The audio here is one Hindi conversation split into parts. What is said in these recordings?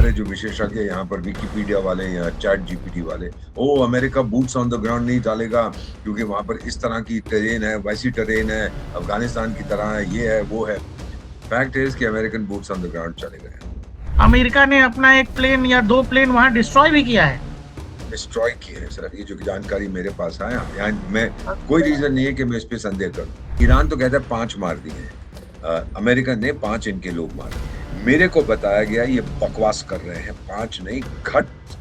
हमारे जो विशेषज्ञ यहाँ पर विकिपीडिया वाले या चैट जीपीटी वाले, ओ America boots on the ground नहीं डालेगा क्योंकि वहां पर इस तरह की टेरेन है, वैसी टेरेन है, अफगानिस्तान की तरह है, ये है वो है। फैक्ट इज कि American boots on the ground चले गए, अमेरिका ने अपना एक प्लेन या 2 प्लेन वहां डिस्ट्रॉय भी किया है। डिस्ट्रॉय किए हैं सर। ये जो जानकारी मेरे पास आया, यहाँ मैं कोई रीजन नहीं है कि मैं इस पे संदेह करूं। ईरान तो कहता है 5 मार दिए हैं, अमेरिकन ने 5 इनके लोग मार दिए। मेरे को बताया गया ये बकवास कर रहे हैं, 5 नहीं,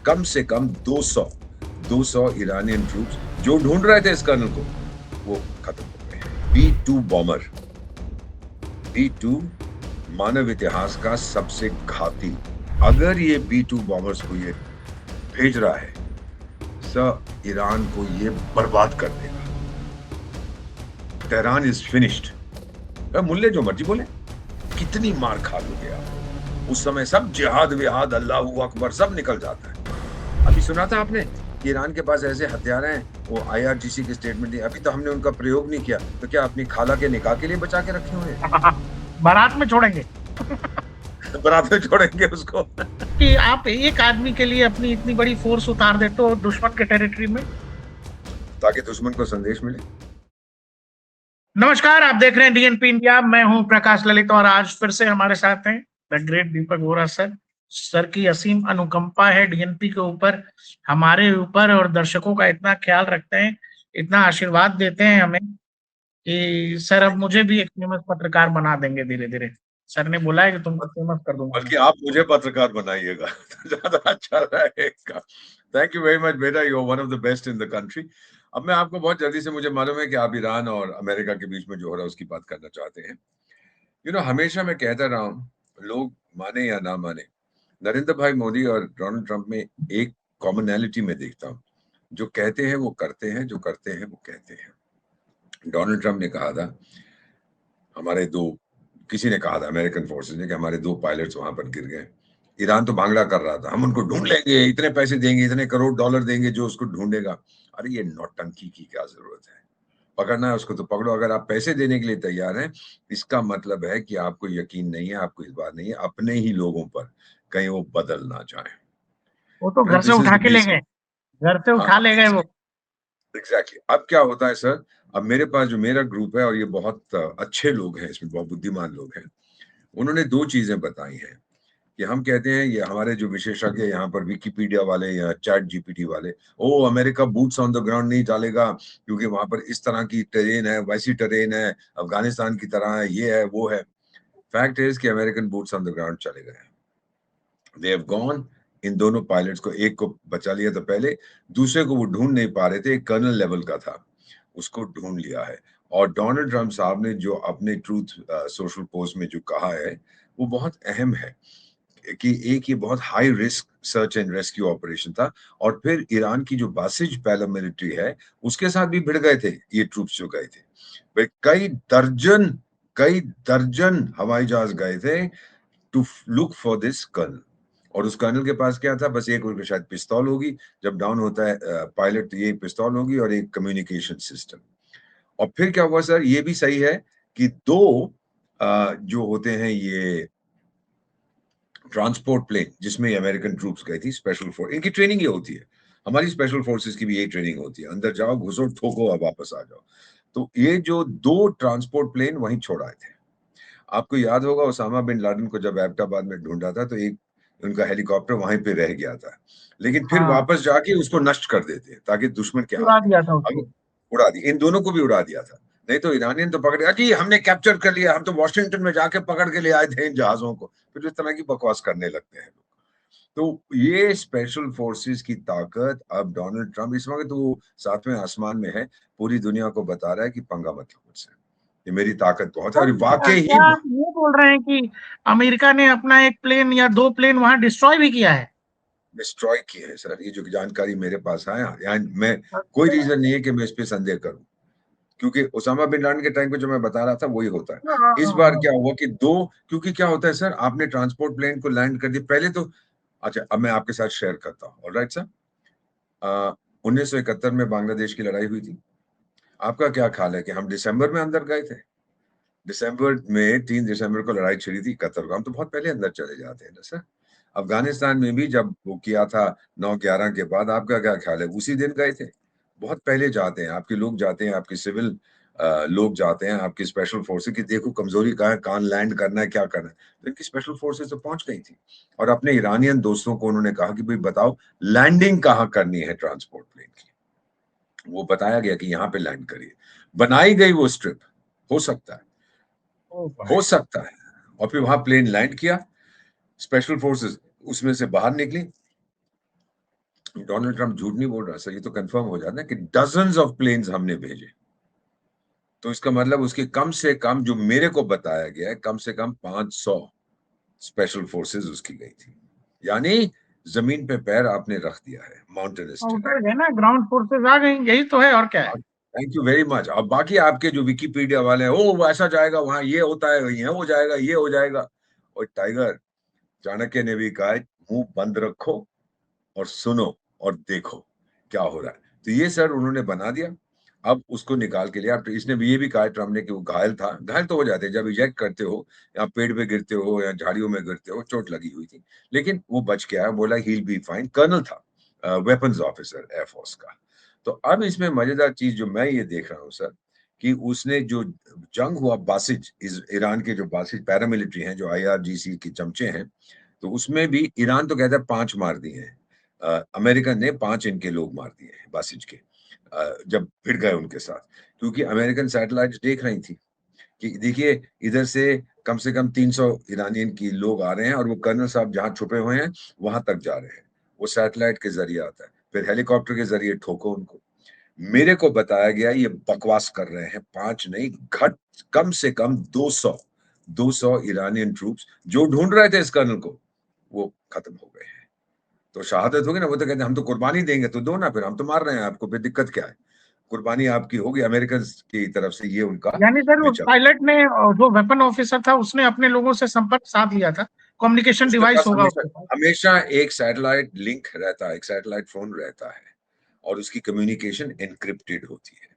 कम से कम 200 ईरानियन ट्रूप्स जो ढूंढ रहे थे इस कर्नल को, वो खत्म हो गए। B-2 बॉमर, B-2 मानव इतिहास का सबसे घाती, अगर ये B-2 बॉमर्स को ये भेज रहा है सर, ईरान को ये बर्बाद कर देगा। Tehran is finished. मुल्ले जो मर्जी बोले, कितनी मार खा लोगे आप। उस समय सब जिहाद विहाद अल्लाह अकबर सब निकल जाता है। अभी सुना था आपने कि ईरान के पास ऐसे हथियार हैं, वो IRGC की स्टेटमेंट दी, अभी तो हमने उनका प्रयोग नहीं किया, तो क्या अपनी खाला के निकाह के लिए बचा के रखे हुए हैं? बारात में छोड़ेंगे। बारात में छोड़ेंगे उसको। कि आप एक आदमी के लिए अपनी इतनी बड़ी फोर्स उतार देते हो दुश्मन के टेरिटरी में। ताकि दुश्मन को संदेश मिले। नमस्कार, आप देख रहे हैं DNP इंडिया। मैं हूं प्रकाश ललित और आज फिर से हमारे साथ हैं the great Deepak Vora sir. Sir की असीम अनुकंपा है DNP के ऊपर, हमारे ऊपर, और दर्शकों का इतना ख्याल रखते हैं, इतना आशीर्वाद देते हैं हमें कि सर अब मुझे भी एक फेमस पत्रकार बना देंगे धीरे धीरे। सर ने बोला है कि तुमको फेमस कर दूंगा। बल्कि आप मुझे पत्रकार बनाइएगा तो ज्यादा अच्छा रहेगा। थैंक यू वेरी मच बेटा, you are one of the best in the country. अब मैं आपको बहुत जल्दी से, मुझे मालूम है कि आप ईरान और अमेरिका के बीच में जो हो रहा है उसकी बात करना चाहते हैं। हमेशा मैं कहता रहा हूँ, लोग माने या ना माने, नरेंद्र भाई मोदी और डोनाल्ड ट्रंप में एक कॉमनैलिटी में देखता हूँ। जो कहते हैं वो करते हैं, जो करते हैं वो कहते हैं। डोनाल्ड ट्रंप ने कहा था, हमारे दो, किसी ने कहा था अमेरिकन फोर्सेस ने, कि हमारे 2 पायलट्स वहां पर गिर गए। ईरान तो भांगड़ा कर रहा था, हम उनको ढूंढ लेंगे, इतने पैसे देंगे, इतने करोड़ डॉलर देंगे जो उसको ढूंढेगा। अरे ये नौटंकी की क्या जरूरत है? पकड़ना है उसको तो पकड़ो। अगर आप पैसे देने के लिए तैयार हैं, इसका मतलब है कि आपको यकीन नहीं है, आपको इस बात नहीं है अपने ही लोगों पर, कहीं वो बदल ना जाए। वो तो घर से दिस इज उठा द के ले बेसिक। गए, घर से हाँ, उठा ले गए वो। एग्जैक्टली। अब क्या होता है सर, अब मेरे पास जो मेरा ग्रुप है, और ये बहुत अच्छे लोग हैं, इसमें बहुत बुद्धिमान लोग हैं, उन्होंने 2 चीजें बताई हैं कि हम कहते हैं, ये हमारे जो विशेषज्ञ यहाँ पर विकिपीडिया वाले या चैट जीपीटी वाले, ओ America boots on the ground नहीं डालेगा क्योंकि वहां पर इस तरह की टेरेन है, वैसी टेरेन है, अफगानिस्तान की तरह है, ये है वो है। फैक्ट इज कि American boots on the ground चले गए, दे हैव गॉन। इन दोनों पायलट्स को, एक को बचा लिया था पहले, दूसरे को वो ढूंढ नहीं पा रहे थे, एक कर्नल लेवल का था, उसको ढूंढ लिया है। और डोनाल्ड ट्रंप साहब ने जो अपने ट्रूथ सोशल पोस्ट में जो कहा है, वो बहुत अहम है कि एक ये बहुत high risk search and rescue operation था, और फिर ईरान की जो बासिज पैरामिलिट्री है उसके साथ भी भिड़ गए थे ये ट्रूप्स जो गए थे। वे कई दर्जन हवाई जहाज गए थे to look for this colonel. और उस कर्नल के पास क्या था? बस एक उनके शायद पिस्तौल होगी, जब डाउन होता है पायलट तो ये पिस्तौल होगी और एक कम्युनिकेशन सिस्टम। और फिर क्या हुआ सर, ये भी सही है कि 2 जो होते हैं ये ट्रांसपोर्ट प्लेन, जिसमें अमेरिकन ट्रूप्स गई थी, स्पेशल फोर्स, इनकी ट्रेनिंग ये होती है, हमारी स्पेशल फोर्सेस की भी यही ट्रेनिंग होती है, अंदर जाओ, घुसो, ठोको, अब वापस आ जाओ। तो ये जो 2 ट्रांसपोर्ट प्लेन वहीं छोड़ आए थे। आपको याद होगा ओसामा बिन लादेन को जब एबटाबाद में ढूंढा था, तो एक उनका हेलीकॉप्टर वहीं पे रह गया था, लेकिन फिर हाँ, वापस जाके उसको नष्ट कर देते ताकि दुश्मन के उड़ा हाथ में। दिया था अब उसको। उड़ा दी, इन दोनों को भी उड़ा दिया था। नहीं तो ईरानियन तो पकड़, जी हमने कैप्चर कर लिया, हम तो वॉशिंगटन में जाके पकड़ के ले आए थे इन जहाजों को, फिर इस तरह की बकवास करने लगते हैं लोग। तो ये स्पेशल फोर्सेस की ताकत, अब डोनाल्ड ट्रंप इस वक्त तो वो 7वें आसमान में है, पूरी दुनिया को बता रहा है कि पंगा मत लो मुझसे, ये मेरी ताकत बहुत है, और वाकई ही क्या आप ये बोल रहे हैं कि अमेरिका ने अपना एक प्लेन या 2 प्लेन वहां डिस्ट्रॉय भी किया है? डिस्ट्रॉय किए हैं सर। ये जो जानकारी मेरे पास आया, यानी मैं कोई रीजन नहीं है कि मैं इस पे संदेह करूं, क्योंकि ओसामा बिन लादेन के टाइम पे जो मैं बता रहा था वही होता है। हाँ, हाँ, इस हाँ, बार हाँ। क्या हुआ कि 2, क्योंकि क्या होता है सर, आपने ट्रांसपोर्ट प्लेन को लैंड कर दिया पहले तो। अच्छा, अब मैं आपके साथ शेयर करता हूँ, ऑलराइट सर। 1971 में बांग्लादेश की लड़ाई हुई थी। आपका क्या ख्याल है कि हम दिसंबर में अंदर गए थे? दिसंबर में 3 दिसंबर को लड़ाई छिड़ी थी कतर को, हम तो बहुत पहले अंदर चले जाते हैं ना सर। अफगानिस्तान में भी जब वो किया था 9/11 के बाद, आपका क्या ख्याल है? उसी दिन गए थे? बहुत पहले जाते हैं, आपके लोग जाते हैं, आपके सिविल लोग जाते हैं, आपकी स्पेशल फोर्सेस की देखो कमजोरी कहाँ है, कहाँ लैंड करना है, क्या करना है। तो इनकी स्पेशल फोर्सेस तो पहुंच गई थी और अपने ईरानियन दोस्तों को उन्होंने कहा कि भाई बताओ लैंडिंग कहाँ करनी है ट्रांसपोर्ट प्लेन की। वो बताया गया कि यहाँ पे लैंड करिए, बनाई गई वो स्ट्रिप। हो सकता है, ओ हो भाई, सकता है। और फिर वहां प्लेन लैंड किया, स्पेशल फोर्सेस उसमें से बाहर निकली। डोनाल्ड ट्रंप झूठ नहीं बोल रहा सर, ये तो कंफर्म हो जाता है कि डजन्स ऑफ प्लेन्स हमने भेजे। तो इसका मतलब उसके कम से कम, जो मेरे को बताया गया है, कम से कम 500 स्पेशल फोर्सेस उसकी गई थी। यानी जमीन पे पैर आपने रख दिया है, माउंटेनस उतर टेरेन। गए ना, ग्राउंड फोर्सेस आ गई, यही तो है और क्या है। Thank you very much. अब बाकी आपके जो विकिपीडिया वाले हैं, ओ वो ऐसा जाएगा, वहां ये होता है, ये हो जाएगा, ये हो जाएगा। और टाइगर, चाणक्य ने भी कहा है, मुंह बंद रखो और सुनो और देखो क्या हो रहा है। तो ये सर उन्होंने बना दिया। अब उसको निकाल के लिया। अब इसने भी ये भी कहा ट्रम्प ने कि वो घायल था। घायल तो हो जाते हैं जब इजेक्ट करते हो, या पेड़ पे गिरते हो या झाड़ियों में गिरते हो, चोट लगी हुई थी, लेकिन वो बच गया। बोला ही बी फाइन। कर्नल था, वेपन्स ऑफिसर एयरफोर्स का। तो अब इसमें मजेदार चीज जो मैं ये देख रहा हूँ सर, कि उसने जो जंग हुआ बासिज, ईरान के जो बासिज पैरामिलिट्री हैं, जो IRGC के चमचे हैं, तो उसमें भी ईरान तो कहता है 5 मार दिए हैं, अमेरिकन ने 5 इनके लोग मार दिए हैं बासिज के, जब भिड़ गए उनके साथ। क्योंकि अमेरिकन सैटेलाइट देख रही थी कि देखिए इधर से कम 300 ईरानियन की लोग आ रहे हैं और वो कर्नल साहब जहां छुपे हुए हैं वहां तक जा रहे हैं। वो सैटेलाइट के जरिए आता है, फिर हेलीकॉप्टर के जरिए ठोको उनको। मेरे को बताया गया ये बकवास कर रहे हैं, 5 नहीं, घट कम से कम 200 ईरानियन ट्रूप्स जो ढूंढ रहे थे इस कर्नल को, वो खत्म हो गए हैं। तो शहादत होगी ना, वो तो कहते हैं हम तो कुर्बानी देंगे, तो दो ना, फिर हम तो मार रहे हैं आपको, फिर दिक्कत क्या है? कुर्बानी आपकी होगी। अमेरिकन की तरफ से ये उनका यानी सर उस विचार। पायलट ने, जो वेपन ऑफिसर था, उसने अपने लोगों से संपर्क साध लिया था, कम्युनिकेशन उसके डिवाइस पास होगा हमेशा उसके पास। हमेशा एक सैटेलाइट लिंक रहता है, एक सैटेलाइट फोन रहता है, और उसकी कम्युनिकेशन एनक्रिप्टेड होती है।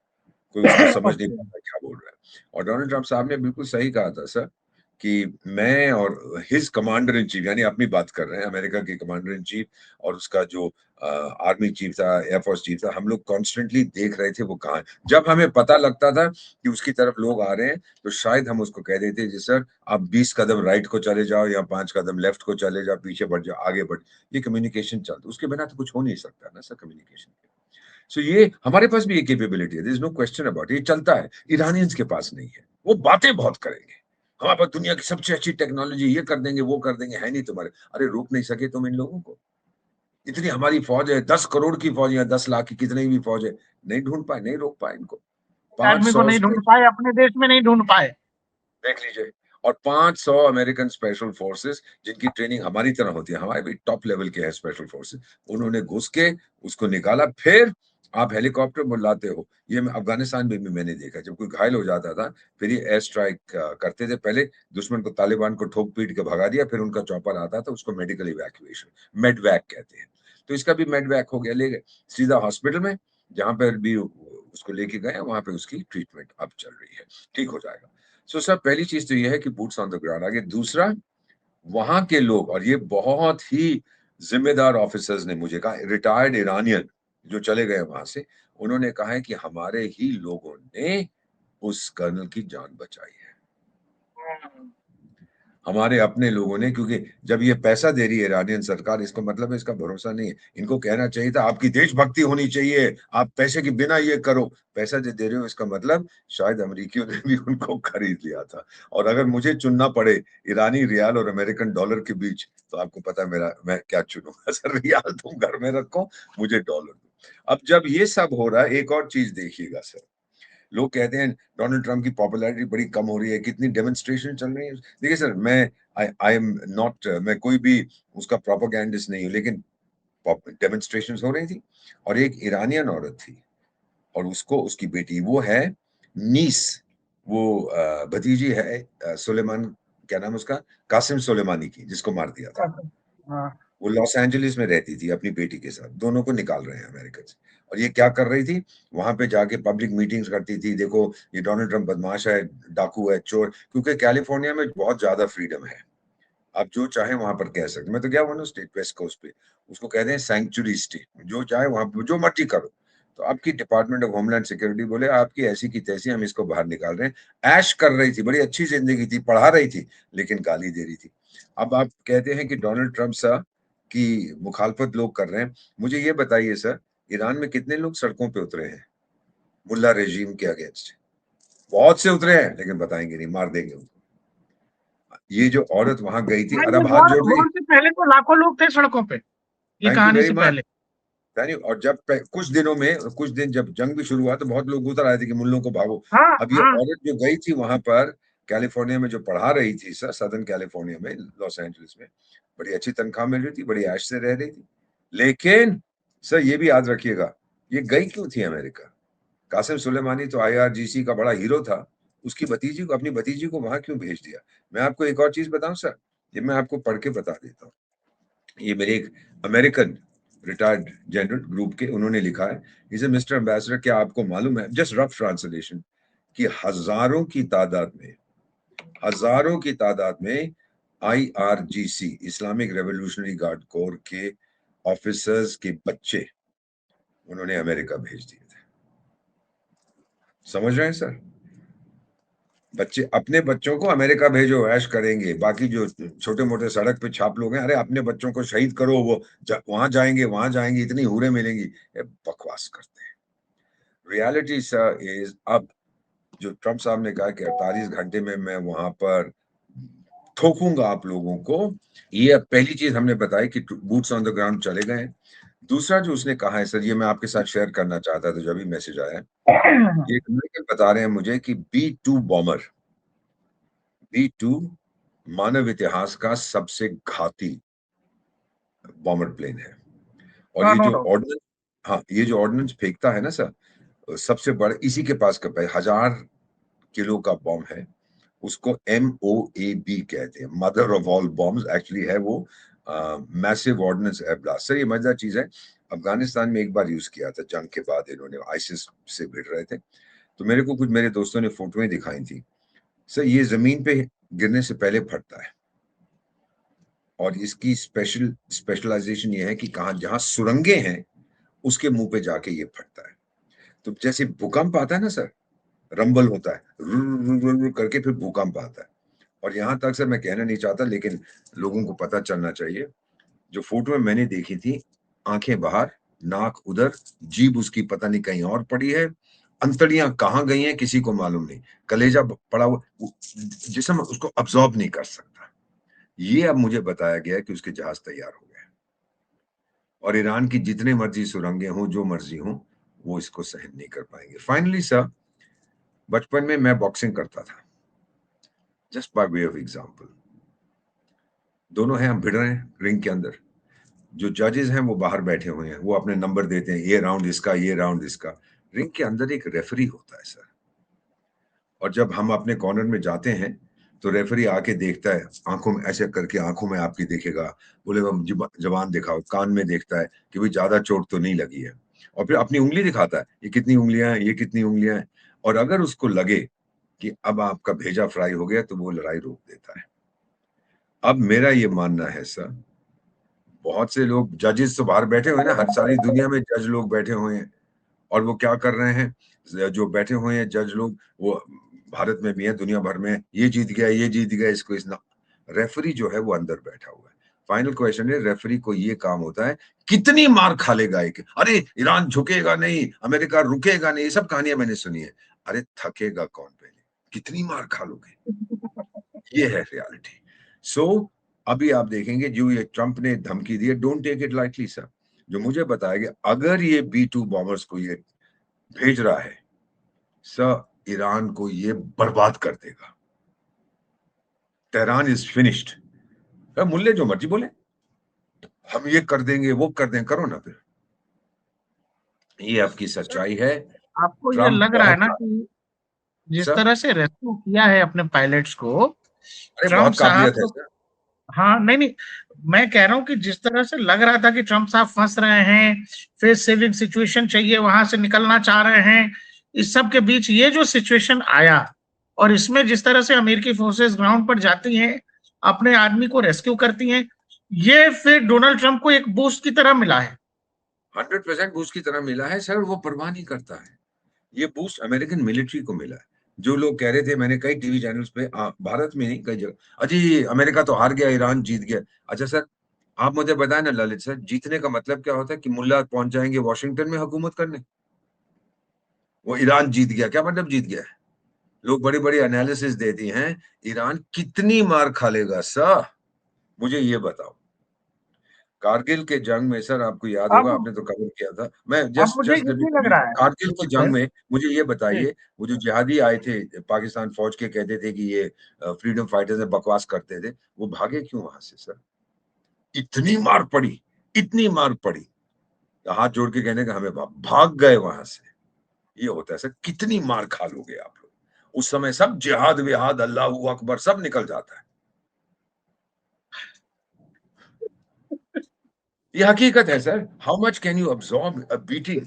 कोई उसको समझ नहीं अच्छा। पाता क्या बोल रहा है। और डोनाल्ड ट्रंप साहब ने बिल्कुल सही कहा था सर, कि मैं और हिज कमांडर इन चीफ, यानी अपनी बात कर रहे हैं, अमेरिका के कमांडर इन चीफ और उसका जो आर्मी चीफ था, एयरफोर्स चीफ था, हम लोग कॉन्स्टेंटली देख रहे थे वो कहाँ है। जब हमें पता लगता था कि उसकी तरफ लोग आ रहे हैं, तो शायद हम उसको कह देते जी सर आप 20 कदम राइट को चले जाओ या 5 कदम लेफ्ट को चले जाओ, पीछे बढ़ जाओ, आगे बढ़। ये कम्युनिकेशन चलता, उसके बिना तो कुछ हो नहीं सकता ना सर, कम्युनिकेशन। सो ये हमारे पास भी ये कैपेबिलिटी है, there is no question about, ये चलता है। ईरानियंस के पास नहीं है। वो बातें बहुत करेंगे, हमारे पास दुनिया की सबसे अच्छी टेक्नोलॉजी, ये कर देंगे वो कर देंगे, है नहीं तुम्हारे। अरे रोक नहीं सके तुम इन लोगों को। इतनी हमारी फौज है, 10 करोड़ की फौज या 10 लाख की, कितनी भी फौज है, नहीं ढूंढ पाए, नहीं रोक पाए इनको। आर्मी को 500 नहीं ढूंढ पाए, अपने देश में नहीं ढूंढ पाए। देख लीजिए। और 500 अमेरिकन स्पेशल फोर्सेस, जिनकी ट्रेनिंग हमारी तरह होती है, हमारे भी टॉप लेवल के हैं स्पेशल फोर्सेस, उन्होंने घुस के उसको निकाला। फिर आप हेलीकॉप्टर बुलाते हो, ये मैं अफगानिस्तान में भी मैंने देखा, जब कोई घायल हो जाता था, फिर ये एयर स्ट्राइक करते थे। पहले दुश्मन को, तालिबान को ठोक पीट के भगा दिया, फिर उनका चौपर आता था, उसको मेडिकल इवैक्यूएशन, मेडवैक कहते हैं। तो इसका भी मेडवैक हो गया, ले गए सीधा हॉस्पिटल में, जहां पर भी उसको लेके गए, वहां पे उसकी ट्रीटमेंट अब चल रही है, ठीक हो जाएगा। सो सर पहली चीज तो ये है कि बूट्स ऑन द ग्राउंड। आगे दूसरा, वहां के लोग, और ये बहुत ही जिम्मेदार ऑफिसर्स ने मुझे कहा, रिटायर्ड ईरानियन जो चले गए वहां से, उन्होंने कहा है कि हमारे ही लोगों ने उस कर्नल की जान बचाई है, हमारे अपने लोगों ने। क्योंकि जब ये पैसा दे रही है ईरानियन सरकार, इसको मतलब है इसका भरोसा नहीं है। इनको कहना चाहिए था आपकी देशभक्ति होनी चाहिए, आप पैसे के बिना ये करो। पैसा जो दे रहे हो इसका मतलब शायद अमेरिकियों ने भी उनको खरीद लिया था। और अगर मुझे चुनना पड़े ईरानी रियाल और अमेरिकन डॉलर के बीच, तो आपको पता है मेरा, मैं क्या चुनूंगा सर, रियाल तुम घर में रखो, मुझे डॉलर दो। अब जब ये सब हो रहा है, एक और चीज देखिएगा सर, लोग कहते हैं डोनाल्ड ट्रंप की पॉपुलैरिटी बड़ी कम हो रही है, कितनी डेमोन्स्ट्रेशन चल रही है। देखिए सर, मैं आई एम नॉट, मैं कोई भी उसका प्रोपेगेंडिस्ट नहीं हूँ, लेकिन डेमोन्स्ट्रेशन हो रही थी, और एक ईरानियन औरत थी, और उसको उसकी बेटी, वो है नीस, वो भतीजी है सुलेमान, क्या नाम है उसका, कासिम सुलेमानी की, जिसको मार दिया था। हाँ। वो लॉस एंजलिस में रहती थी अपनी बेटी के साथ, दोनों को निकाल रहे हैं अमेरिका से। और ये क्या कर रही थी, वहां पे जाके पब्लिक मीटिंग्स करती थी, देखो ये डोनाल्ड ट्रंप बदमाश है, डाकू है, चोर, क्योंकि कैलिफोर्निया में बहुत ज्यादा फ्रीडम है। आप जो चाहे वहां पर कह सकते। मैं तो गया हुआ ना स्टेट वेस्ट कोस्ट पे, उसको कहते हैं सैंक्चुरी स्टेट, जो चाहे वहां पर जो मर्जी करो। तो आपकी डिपार्टमेंट ऑफ होमलैंड सिक्योरिटी बोले आपकी ऐसी की तैसी, हम इसको बाहर निकाल रहे हैं। ऐश कर रही थी, बड़ी अच्छी जिंदगी थी, पढ़ा रही थी, लेकिन गाली दे रही थी। अब आप कहते हैं कि डोनाल्ड ट्रंप सर की मुखालफत लोग कर रहे हैं। मुझे ये बताइए सर, ईरान में कितने लोग सड़कों पे उतरे हैं मुल्ला रेजीम के अगेंस्ट? बहुत से उतरे हैं, लेकिन बताएंगे नहीं, मार देंगे उनको। ये जो औरत वहां गई थी, हाँ, ये अरब हाथ जोड़ रही। वॉर से पहले तो लाखों लोग थे सड़कों पे, ये थैंक यू कहानी वेरी से मच। पहले। और जब कुछ दिनों में, कुछ दिन जब जंग भी शुरू हुआ तो बहुत लोग उतर आए थे कि मुल्लों को भागो। हाँ, अब ये हाँ। औरत जो गई थी वहां पर कैलिफोर्निया में, जो पढ़ा रही थी सर, सदर्न कैलिफोर्निया में, लॉस एंजलिस में, बड़ी अच्छी तनख्वाह मिल रही थी, बड़ी ऐश से रह रही थी। लेकिन सर ये भी याद रखिएगा, ये गई क्यों थी अमेरिका? कासिम सुलेमानी तो IRGC का बड़ा हीरो था, उसकी भतीजी को, अपनी भतीजी को वहां क्यों भेज दिया? मैं आपको एक और चीज बताऊं सर, ये मैं आपको पढ़ के बता देता हूँ। ये मेरे एक अमेरिकन रिटायर्ड जनरल ग्रुप के, उन्होंने लिखा है, इसे मिस्टर एम्बेसडर, क्या आपको मालूम है, जस्ट रफ ट्रांसलेशन, कि हजारों की तादाद में IRGC, Islamic revolutionary guard core के ऑफिसर्स के बच्चे उन्होंने अमेरिका भेज दिए थे। समझ रहे हैं सर? बच्चे, अपने बच्चों को अमेरिका भेजो, ऐश करेंगे। बाकी जो छोटे मोटे सड़क पे छाप लोग हैं, अरे अपने बच्चों को शहीद करो, वो वहां जाएंगे, इतनी हुरे मिलेंगी। बकवास करते हैं। रियलिटी सर इज, अब जो ट्रम्प साहब ने कहा कि 48 घंटे में मैं वहां पर ठोकूंगा आप लोगों को, ये अब पहली चीज हमने बताई कि बूट्स ऑन द ग्राउंड चले गए। दूसरा जो उसने कहा है सर, ये मैं आपके साथ शेयर करना चाहता था, जो अभी मैसेज आया है। ये बता रहे हैं मुझे कि B2 मानव इतिहास का सबसे घाती बॉम्बर प्लेन है। और हाँ, ये नो जो डाउट। ऑर्डिनेंस, हाँ, ये जो ऑर्डिनेंस फेंकता है ना सर, सबसे बड़ा इसी के पास का 1000 किलो का बॉम्ब है। उसको MOAB कहते हैं, mother of all bombs actually है वो, massive ordnance air blast. Sir ये मजेदार चीज है, अफगानिस्तान में एक बार यूज किया था जंग के बाद, इन्होंने आईसिस से भिड़ रहे थे, तो मेरे को कुछ मेरे दोस्तों ने फोटोएं दिखाई थी। सर ये जमीन पे गिरने से पहले फटता है, और इसकी स्पेशलाइजेशन ये है कि कहा जहां सुरंगे हैं उसके मुंह पे जाके ये फटता है। तो जैसे भूकंप आता है ना सर, रंबल होता है, रुर करके फिर भूकंप आता है। और यहां तक सर मैं कहना नहीं चाहता, लेकिन लोगों को पता चलना चाहिए, जो फोटो में मैंने देखी थी, आंखें बाहर, नाक उधर, जीभ उसकी पता नहीं कहीं और पड़ी है, अंतड़ियां कहाँ गई हैं किसी को मालूम नहीं, कलेजा पड़ा हुआ, जिस्म उसको अब्सॉर्ब नहीं कर सकता। ये अब मुझे बताया गया कि उसके जहाज तैयार हो गए, और ईरान की जितने मर्जी सुरंगें हों, जो मर्जी हों, वो इसको सहन नहीं कर पाएंगे। फाइनली सर, बचपन में मैं बॉक्सिंग करता था, just by way of example. दोनों हैं, हम भिड़ रहे हैं रिंग के अंदर, जो जजेस हैं वो बाहर बैठे हुए हैं, वो अपने नंबर देते हैं, ये राउंड इसका, ये राउंड इसका। रिंग के अंदर एक रेफरी होता है सर, और जब हम अपने कॉर्नर में जाते हैं तो रेफरी आके देखता है, आंखों में ऐसे करके, आंखों में आपकी देखेगा, बोले हम जबान दिखाओ, कान में देखता है कि भाई ज्यादा चोट तो नहीं लगी है, और फिर अपनी उंगली दिखाता है, ये कितनी उंगलियां हैं, ये कितनी उंगलियां हैं। और अगर उसको लगे कि अब आपका भेजा फ्राई हो गया, तो वो लड़ाई रोक देता है। अब मेरा ये मानना है सर, बहुत से लोग, जजेस तो बाहर बैठे हुए हैं ना, हर सारी दुनिया में जज लोग बैठे हुए हैं, और वो क्या कर रहे हैं, जो बैठे हुए हैं जज लोग, वो भारत में भी है, दुनिया भर में, ये जीत गया, ये जीत गया, इसको इस ना। रेफरी जो है वो अंदर बैठा हुआ है। फाइनल क्वेश्चन है, रेफरी को ये काम होता है, कितनी मार खा लेगा एक, अरे ईरान झुकेगा नहीं, अमेरिका रुकेगा नहीं, ये सब कहानियां मैंने सुनी है। अरे थकेगा कौन पहले, कितनी मार खा लोगे, ये है रियलिटी। सो अभी आप देखेंगे जो ये ट्रंप ने धमकी दी है, don't take it lightly sir. जो मुझे बताया गया, अगर ये B2 बॉम्बर्स को ये भेज रहा है सर, ईरान को ये बर्बाद कर देगा। Tehran is finished. मुल्ले जो मर्जी बोले, हम ये कर देंगे, वो कर देंगे, करो ना फिर। ये आपकी सच्चाई है। आपको ये ट्रम्प लग रहा है बहुत, ना कि जिस सर, तरह से रेस्क्यू किया है अपने पायलट्स को अरे ट्रम्प बहुत साहब, काबिलियत है तो सर। हाँ, नहीं नहीं, मैं कह रहा हूँ कि जिस तरह से लग रहा था कि ट्रम्प साहब फंस रहे हैं, फेस सेविंग सिचुएशन चाहिए, वहां से निकलना चाह रहे हैं, इस सब के बीच ये जो सिचुएशन आया, और इसमें जिस तरह से अमेरिकी फोर्सेस ग्राउंड पर जाती हैं, अपने आदमी को रेस्क्यू करती हैं। ये फिर डोनाल्ड ट्रंप को एक बूस्ट की तरह मिला है। 100% बूस्ट की तरह मिला है सर, वो परवाह नहीं करता है। ये बूस्ट अमेरिकन मिलिट्री को मिला है। जो लोग कह रहे थे, मैंने कई टीवी चैनल्स पे भारत में नहीं कई जगह, अजी अमेरिका तो हार गया, ईरान जीत गया। अच्छा सर, आप मुझे बताएं ना ललित सर, जीतने का मतलब क्या होता है? कि मुल्ला पहुंच जाएंगे वॉशिंगटन में हुकूमत करने। वो ईरान जीत गया, क्या मतलब जीत गया है? लोग बड़ी बड़ी एनालिसिस देती हैं, ईरान कितनी मार खा लेगा सर, मुझे ये बताओ। कारगिल के जंग में सर, आपको याद होगा, अब आपने तो कवर किया था। मैं अब जस्ट मुझे जस्ट ये भी लग रहा है कारगिल के दीपक जंग सर में मुझे ये जी, बताइए, वो जो जिहादी आए थे पाकिस्तान फौज के, कहते थे कि ये फ्रीडम फाइटर्स में बकवास करते थे, वो भागे क्यों वहां से सर? इतनी मार पड़ी, इतनी मार पड़ी, हाथ जोड़ के कहने का हमें भाग गए वहां से। ये होता है सर, कितनी मार खा लोगे आप लोग। उस समय सब जिहाद विहाद अल्लाह अकबर सब निकल जाता है। ये हकीकत है sir. How much can you absorb a beating?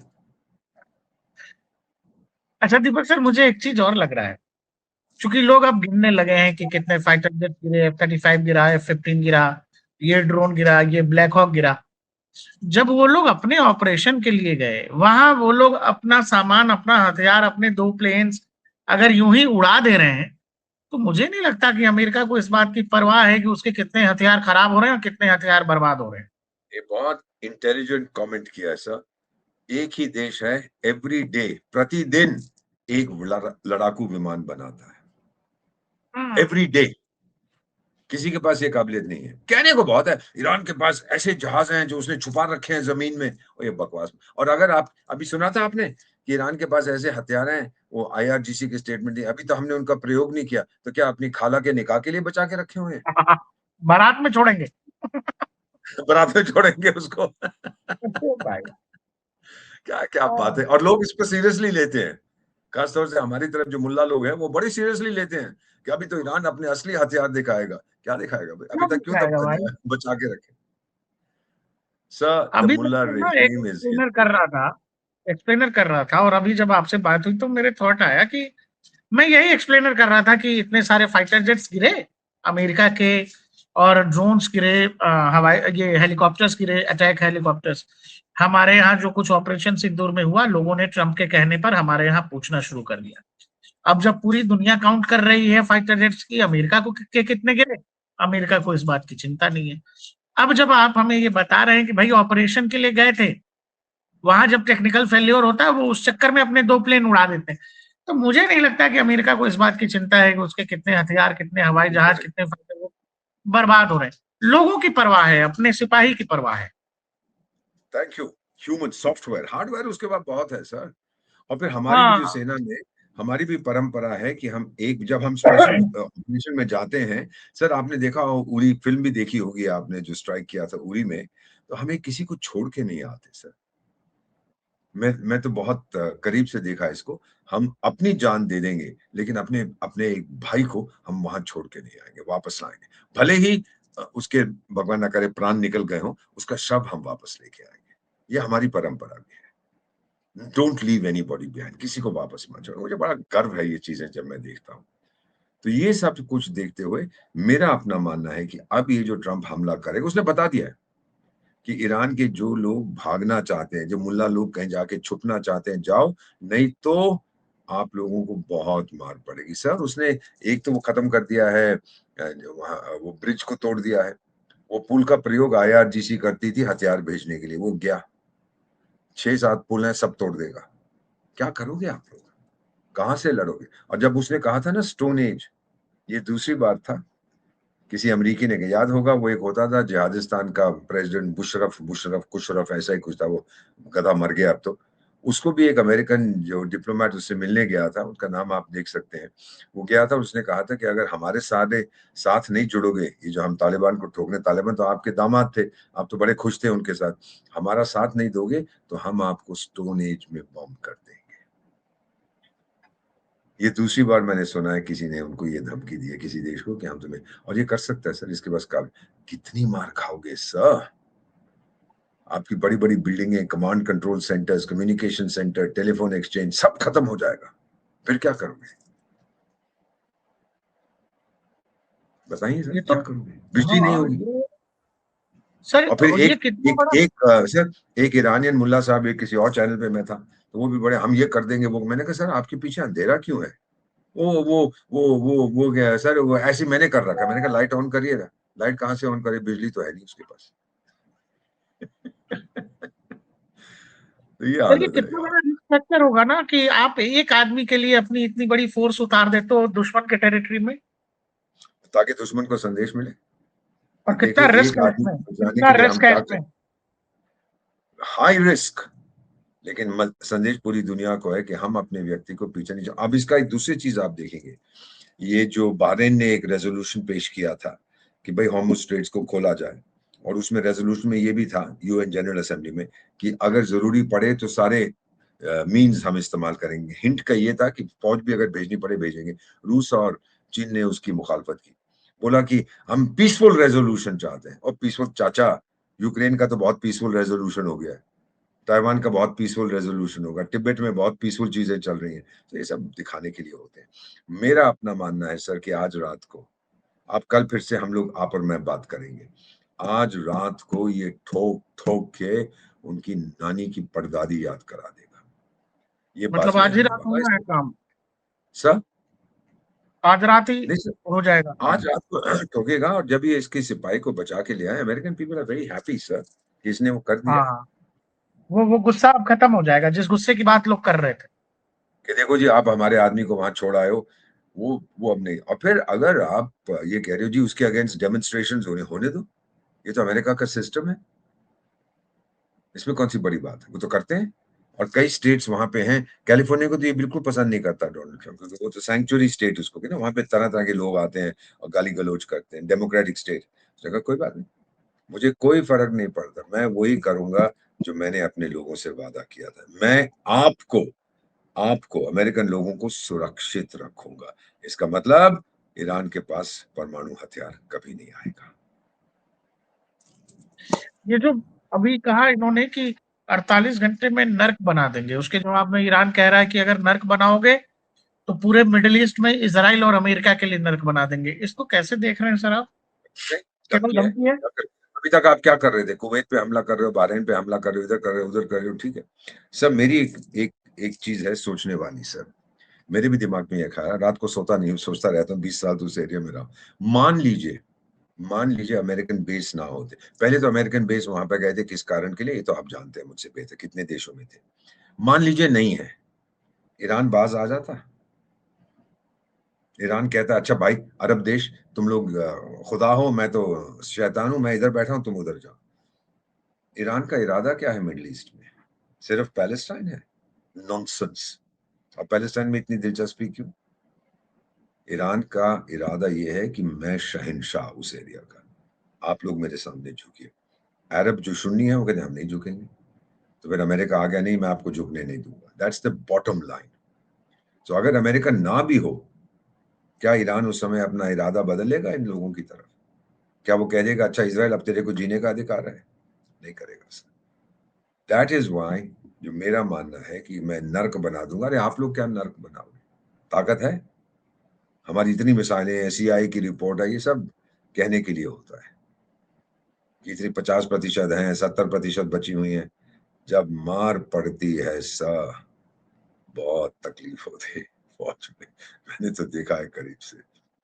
अच्छा दीपक सर, मुझे एक चीज और लग रहा है, क्योंकि लोग अब गिनने लगे हैं कि कितने फाइटर जेट गिरे, F-35 गिरा, F-15 गिरा, ये ड्रोन गिरा, ये ब्लैक हॉक गिरा। जब वो लोग अपने ऑपरेशन के लिए गए, वहां वो लोग अपना सामान, अपना हथियार, अपने 2 प्लेन्स अगर यूं ही उड़ा दे रहे हैं, तो मुझे नहीं लगता कि अमेरिका को इस बात की परवाह है कि उसके कितने हथियार खराब हो रहे हैं और कितने हथियार बर्बाद हो रहे हैं। ये बहुत इंटेलिजेंट कमेंट किया है सर। एक ही देश है, एवरी डे, प्रतिदिन एक लड़ाकू विमान बनाता है, हम्म। Every day. किसी के पास ये काबिलियत नहीं है। कहने को बहुत है, ईरान के पास ऐसे जहाज हैं जो उसने छुपा रखे हैं जमीन में, और ये बकवास। और अगर आप अभी सुना था आपने कि ईरान के पास ऐसे हथियार हैं, वो आईआरजीसी की स्टेटमेंट दी, अभी तो हमने उनका प्रयोग नहीं किया, तो क्या अपनी खाला के निकाह के लिए बचा के रखे हुए हैं? बारात में छोड़ेंगे। बारात में छोड़ेंगे उसको। भाई। क्या क्या बात है, और लोग इसको सीरियसली लेते हैं। खासतौर से हमारी तरफ जो मुल्ला लोग हैं, वो बड़ी सीरियसली लेते हैं कि अभी तो ईरान अपने असली हथियार दिखाएगा। क्या दिखाएगा भाई? अभी क्या तक क्यों तक दिखाएगा भाई? बचा के रखे? सर, द अभी तक मुल्ला तो ना एक regime is एक्सप्लेनर here. कर रहा था, और अभी जब आपसे बात हुई तो मेरे थॉट आया कि मैं यही एक्सप्लेनर कर रहा था कि इतने सारे फाइटर जेट्स गिरे अमेरिका के, और ड्रोन्स गिरे, हवाई ये हेलीकॉप्टर्स गिरे, अटैक हेलीकॉप्टर्स। हमारे यहाँ जो कुछ ऑपरेशन सिंदूर में हुआ, लोगों ने ट्रंप के कहने पर हमारे यहाँ पूछना शुरू कर दिया। अब जब पूरी दुनिया काउंट कर रही है फाइटर जेट्स की, अमेरिका को के कितने गिरे, अमेरिका को इस बात की चिंता नहीं है। अब जब आप हमें ये बता रहे हैं कि भाई ऑपरेशन के लिए गए थे, वहां जब टेक्निकल फेल्योर होता है, वो उस चक्कर में अपने 2 प्लेन उड़ा देते हैं। तो मुझे नहीं लगता कि अमेरिका को इस बात की चिंता है कि उसके कितने हथियार, कितने हवाई जहाज, कितने फाइटर वो बर्बाद हो रहे हैं। लोगों की परवाह है, अपने सिपाही की परवाह है। Thank you. Human software, hardware उसके बाद बहुत है सर। और फिर हमारी भी जो हाँ। सेना में, हमारी भी परंपरा है कि हम एक, जब हम स्पेशल ऑपरेशन में जाते हैं, सर आपने देखा हो, उरी फिल्म भी देखी होगी आपने, जो स्ट्राइक किया था उरी में, तो हमें किसी को छोड़ के नहीं आते सर। मैं तो बहुत करीब से देखा है इसको। हम अपनी जान दे देंगे, लेकिन अपने अपने एक भाई को हम वहां छोड़ के नहीं आएंगे, वापस लाएंगे। भले ही उसके, भगवान ना करे, प्राण निकल गए हो, उसका शव हम वापस लेके आएंगे। ये हमारी परंपरा भी है। डोंट लीव एनीबॉडी बिहाइंड, किसी को वापस मत छोड़ो। मुझे बड़ा गर्व है ये चीजें जब मैं देखता हूँ। तो ये सब कुछ देखते हुए मेरा अपना मानना है कि अब ये जो ट्रंप हमला करेगा, उसने बता दिया है कि ईरान के जो लोग भागना चाहते हैं, जो मुल्ला लोग कहीं जाके छुपना चाहते हैं, जाओ, नहीं तो आप लोगों को बहुत मार पड़ेगी सर। उसने एक तो वो खत्म कर दिया है, जो वहाँ वो ब्रिज को तोड़ दिया है। वो पुल का प्रयोग आईआरजीसी करती थी हथियार भेजने के लिए, वो गया। 6-7 पुल हैं, सब तोड़ देगा। क्या करोगे आप लोग? कहाँ से लड़ोगे? और जब उसने कहा था ना स्टोन एज, ये दूसरी बार था। किसी अमरीकी ने, याद होगा, वो एक होता था जिहादिस्तान का प्रेसिडेंट, बुशरफ बुशरफ कुशरफ ऐसा ही कुछ था, वो गधा मर गया अब तो। उसको भी एक अमेरिकन जो डिप्लोमेट उससे मिलने गया था, उनका नाम आप देख सकते हैं। वो गया था, उसने कहा था कि अगर हमारे साथ नहीं जुड़ोगे, ये जो हम तालिबान को ठोकने, तालिबान तो आपके दामाद थे, आप तो बड़े खुश थे उनके साथ, हमारा साथ नहीं दोगे तो हम आपको स्टोन एज में बॉम्ब कर देंगे। ये दूसरी बार मैंने सुना है किसी ने उनको ये धमकी दी है, किसी देश को, कि हम तुम्हें, और ये कर सकता है सर, इसके बस का। कितनी मार खाओगे सर? आपकी बड़ी बड़ी बिल्डिंगें, command control centres, communication centre, telephone exchange, सब खत्म हो जाएगा। फिर क्या करोगे? बताइए सर ये तो क्या करोगे? बिजली नहीं हाँ, होगी। सर और फिर ये एक कितना एक बड़ा। एक सर एक ईरानियन मुल्ला साहब, एक किसी और चैनल पे मैं था, तो वो भी बड़े हम ये कर देंगे वो, मैंने कहा सर आपके पीछे अंधेरा क्यों है? वो क्या है सर, वो ऐसे मैंने कर रखा है। मैंने कहा लाइट ऑन करिएगा। लाइट कहाँ से ऑन करे, बिजली तो है नहीं उसके पास। तो ये सर ये हालत है कितना यार। बड़ा रिस्क फैक्टर होगा ना कि आप एक आदमी के लिए अपनी इतनी बड़ी फोर्स उतार देते हो दुश्मन के टेरिटरी में, ताकि दुश्मन को संदेश मिले और कि कितना देखिए रिस्क एक है आदमी इसमें, को बचाने कितना के लिए हम रिस्क है क्या इसमें। करें। हाई रिस्क, लेकिन संदेश पूरी दुनिया को है कि हम अपने व्यक्ति को पीछे नहीं। अब इसका एक दूसरी चीज आप देखेंगे, ये जो बहरीन ने एक रेजोल्यूशन पेश किया था कि भाई हॉर्मुज स्ट्रेट्स को खोला जाए, और उसमें रेजोल्यूशन में ये भी था यूएन जनरल असेंबली में कि अगर जरूरी पड़े तो सारे मीन्स हम इस्तेमाल करेंगे। हिंट का ये था कि फौज भी अगर भेजनी पड़े भेजेंगे। रूस और चीन ने उसकी मुखालफत की, बोला कि हम पीसफुल रेजोल्यूशन चाहते हैं। और पीसफुल चाचा, यूक्रेन का तो बहुत पीसफुल रेजोल्यूशन हो गया है, ताइवान का बहुत पीसफुल रेजोल्यूशन होगा, तिब्बत में बहुत पीसफुल चीजें चल रही हैं। तो ये सब दिखाने के लिए होते हैं। मेरा अपना मानना है सर कि आज रात को, आप कल फिर से हम लोग आप और मैं बात करेंगे, आज रात को ये ठोक ठोक के उनकी नानी की परदादी याद करा देगा। ये मतलब बाजी आज ही रहने रात वाला होना है है काम, सर। आज रात ही नहीं सर, हो जाएगा आज काम। रात को ठोकेगा। और जब ये इसके सिपाही को बचा के ले आए, American people are very happy sir कि इसने वो कर दिया है। हाँ, वो गुस्सा अब खत्म हो जाएगा जिस गुस्से की बात लोग कर रहे थे। कि देखो जी आप हमारे आदमी को वहां छोड़ आए हो, वो अब नहीं। और फिर अगर आप ये कह रहे हो जी उसके अगेंस्ट डेमोन्स्ट्रेशन होने दो, ये तो अमेरिका का सिस्टम है, इसमें कौन सी बड़ी बात है, वो तो करते हैं। और कई स्टेट्स वहां पे हैं। कैलिफोर्निया को तो ये बिल्कुल पसंद नहीं करता डोनाल्ड ट्रम्प, क्योंकि वो तो सैंक्चुअरी स्टेट उसको ना, वहां पे तरह तरह के लोग आते हैं और गाली गलौज करते हैं। डेमोक्रेटिक स्टेट, जगह कोई बात नहीं, मुझे कोई फर्क नहीं पड़ता। मैं वही करूंगा जो मैंने अपने लोगों से वादा किया था। मैं आपको आपको अमेरिकन लोगों को सुरक्षित रखूंगा। इसका मतलब ईरान के पास परमाणु हथियार कभी नहीं आएगा। ये जो अभी कहा इन्होंने कि 48 घंटे में नर्क बना देंगे, उसके जवाब में ईरान कह रहा है कि अगर नर्क बनाओगे तो पूरे मिडिल ईस्ट में इजराइल और अमेरिका के लिए नर्क बना देंगे। इसको कैसे देख रहे हैं सर आप? क्या केवल किया है, धमकी है? अभी तक आप क्या कर रहे थे? कुवैत पे हमला कर रहे हो, बहरीन पे हमला कर रहे हो, इधर कर रहे हो, उधर कर रहे हो, ठीक है। सर मेरी एक चीज है सोचने वाली सर, मेरे भी दिमाग में ये खाया, रात को सोता नहीं हूँ, सोचता रहता हूँ, 20 साल तो उस एरिया में रहा। मान लीजिए अमेरिकन बेस ना होते। पहले तो अमेरिकन बेस वहां पे गए थे किस कारण के लिए, ये तो आप जानते हैं मुझसे बेहतर, कितने देशों में थे। मान लीजिए नहीं है, ईरान बाज आ जाता। ईरान कहता अच्छा भाई अरब देश, तुम लोग खुदा हो, मैं तो शैतान हूं, मैं इधर बैठा हूं, तुम उधर जाओ। ईरान का इरादा क्या है मिडिल ईस्ट में? सिर्फ पैलेस्टाइन है? नॉनसेंस। और पैलेस्टाइन में इतनी दिलचस्पी क्यों? ईरान का इरादा यह है कि मैं शहंशाह उस एरिया का, आप लोग मेरे सामने झुकिए। अरब जो सुन्नी है वो कहते हम नहीं झुकेंगे, तो फिर अमेरिका आ गया नहीं मैं आपको झुकने नहीं दूंगा। That's the bottom line. तो अगर अमेरिका ना भी हो, क्या ईरान उस समय अपना इरादा बदलेगा इन लोगों की तरफ? क्या वो कह देगा अच्छा इजराइल अब तेरे को जीने का अधिकार है? नहीं करेगा सर। दैट इज वाई जो मेरा मानना है कि मैं नर्क बना दूंगा। अरे आप लोग क्या नर्क बनाओगे? ताकत है हमारी, इतनी मिसाइलें हैं, सीआई की रिपोर्ट है, ये सब कहने के लिए होता है कि इतनी 50% हैं, 70% बची हुई हैं। जब मार पड़ती है सर, बहुत तकलीफ होती है फौज में। मैंने तो देखा है करीब से,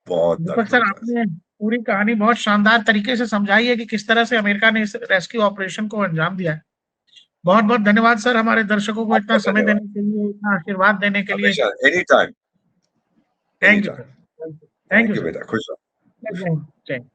बहुत दीपक दर्द सर, होता है। आपने पूरी कहानी बहुत शानदार तरीके से समझाई है कि किस तरह से अमेरिका ने इस रेस्क्यू ऑपरेशन को अंजाम दिया है। बहुत बहुत धन्यवाद सर, हमारे दर्शकों को इतना आपका समय धन्यवाद। देने के लिए, इतना आशीर्वाद देने के लिए। हमेशा, any time, any thank you sir. Time. Thank thank you you sir. बेटा, खुश रहो, खुश जय रहो। हिंद। जय हिंद।